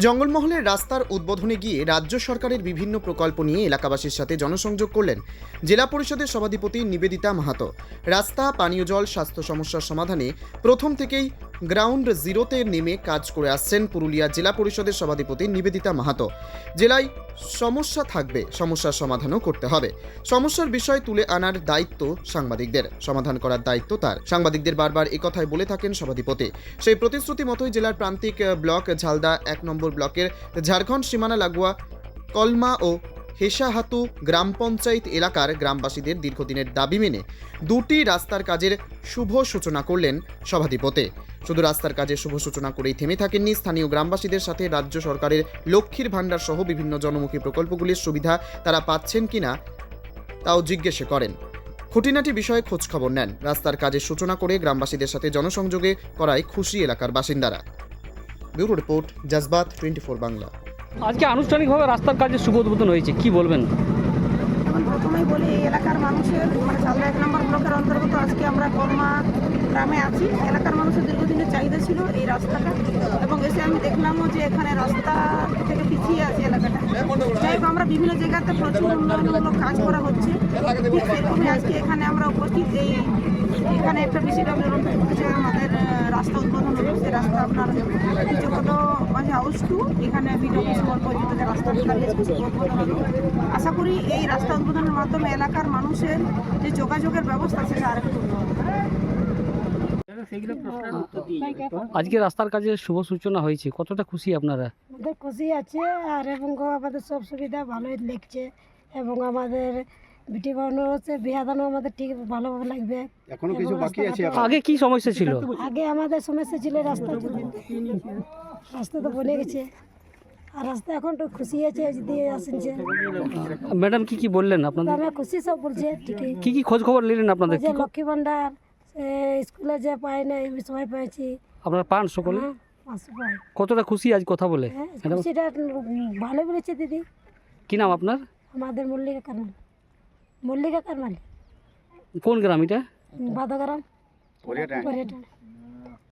জঙ্গলমহলের রাস্তার উদ্বোধনে গিয়ে রাজ্য সরকারের বিভিন্ন প্রকল্প নিয়ে এলাকাবাসীর সাথে জনসংযোগ করলেন জেলা পরিষদের সভাধিপতি নিবেদিতা মাহাতো। রাস্তা, পানীয় জল, স্বাস্থ্য সমস্যার সমাধানে প্রথম থেকেই গ্রাউন্ড জিরোতে নেমে কাজ করে আসছেন পুরুলিয়া জেলা পরিষদের সভাধিপতি নিবেদিতা মাহাতো। জেলায় সমস্যা থাকবে, সমস্যার সমাধানও করতে হবে। সমস্যার বিষয় তুলে আনার দায়িত্ব সাংবাদিকদের, সমাধান করার দায়িত্ব তার। সাংবাদিকদের বারবার একথাই বলে থাকেন সভাধিপতি। সেই প্রতিশ্রুতি মতোই জেলার প্রান্তিক ব্লক ঝালদা 1 নম্বর ব্লকের ঝাড়খণ্ড সীমানা লাগোয়া কলমা ও হেসাহাতু গ্রাম পঞ্চায়েত এলাকার গ্রামবাসীদের দীর্ঘদিনের দাবি মেনে 2টি রাস্তার কাজের শুভ সূচনা করলেন সভাধিপতি। শুধু রাস্তার কাজের শুভ সূচনা করেই থেমে থাকেননি, স্থানীয় গ্রামবাসীদের সাথে রাজ্য সরকারের লক্ষ্মীর ভাণ্ডার সহ বিভিন্ন জনমুখী প্রকল্পগুলির সুবিধা তারা পাচ্ছেন কিনা তাও জিজ্ঞেস করেন। খুঁটিনাটি বিষয়ে খোঁজ খবর নেন। রাস্তার কাজের সূচনা করে গ্রামবাসীদের সাথে জনসংযোগে করায় খুশি এলাকার বাসিন্দারা। Bureau report, জজবাত 24 Bangla. আজকে আনুষ্ঠানিকভাবে রাস্তার কাজের শুভ উদ্বোধন হয়েছে, কি বলবেন? এখন প্রথমেই বলি, এই এলাকার মানুষের ঝালদা 1 নম্বর ব্লকের অন্তর্গত আজকে আমরা কলমা গ্রামে আছি। এলাকার মানুষের দীর্ঘদিনের চাহিদা ছিল এই রাস্তাটা, এবং এসে আমি দেখলামও যে এখানে রাস্তা থেকে পিছিয়ে আছে এলাকাটা। যাই হোক, আমরা বিভিন্ন জায়গাতে প্রচুর উন্নয়নমূলক কাজ করা হচ্ছে, ঠিক সেরকমই আজকে এখানে আমরা উপস্থিত। এখানে একটা বিসিডব্লিউ যে আমাদের রাস্তা উদ্বোধন হলো, সেই রাস্তা আপনার চকটো মাঝে হাউস টু এখানে বিডব্লিউ পর্যন্ত যে রাস্তাটা দাঁড়িয়েছে উদ্বোধন হলো। আশা করি এই রাস্তা উদ্বোধনের মাধ্যমে এলাকার মানুষের যে যোগাযোগের ব্যবস্থা সেটা আরেকটু আজকে রাস্তার কাজের শুভ সূচনা হয়েছে, কতটা খুশি আপনারা? আমাদের খুশি আছে, আর এবং আমাদের সব সুবিধা ভালোই লাগছে, এবং আমাদের বিটি বানানো হচ্ছে, বিয়া দানো আমাদের ঠিক ভালোভাবে লাগবে। এখনো কিছু বাকি আছে? আগে কি সমস্যা ছিল? আগে আমাদের সমস্যা ছিল রাস্তা তো বনে গেছে, আর রাস্তা এখন তো খুশি আছে দিয়ে আসছে। ম্যাডাম কি বললেন আপনাদের? আমরা খুশি সব বলছে, ঠিকই। কি খোঁজ খবর নিলেন আপনাদের? যে লক্ষ্মী ভান্ডার স্কুলে যে পাই না, আমি সবাই পেয়েছি। আপনারা পান সকলে? কতটা খুশি আজ কথা বলে? খুশিটা ভালো বলেছে দিদি। কি নাম আপনার? আমাদের মল্লিকা কারমালি। কোন গ্রাম এটা? বাদাগ্রাম, পর্যটন।